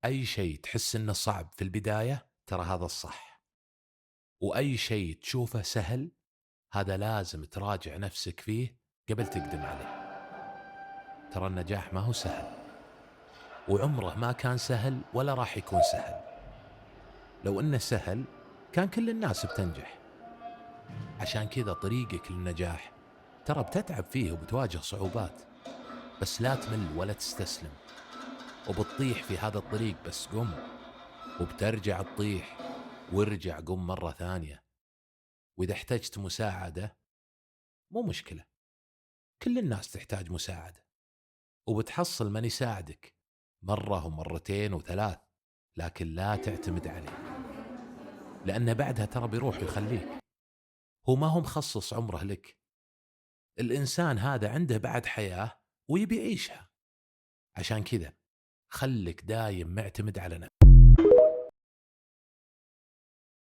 أي شيء تحس إنه صعب في البداية ترى هذا الصح، وأي شيء تشوفه سهل هذا لازم تراجع نفسك فيه قبل تقدم عليه. ترى النجاح ما هو سهل، وعمره ما كان سهل ولا راح يكون سهل. لو إنه سهل كان كل الناس بتنجح. عشان كذا طريقك للنجاح ترى بتتعب فيه وبتواجه صعوبات، بس لا تمل ولا تستسلم. وبتطيح في هذا الطريق بس قم، وبترجع تطيح وارجع قم مرة ثانية. وإذا احتجت مساعدة مو مشكلة، كل الناس تحتاج مساعدة، وبتحصل من يساعدك مرة ومرتين وثلاث. لكن لا تعتمد عليه، لأنه بعدها ترى بيروح ويخليك. هو ما هو مخصص عمره لك. الإنسان هذا عنده بعد حياة ويبي يعيشها. عشان كذا خلك دايم معتمد على نفسك.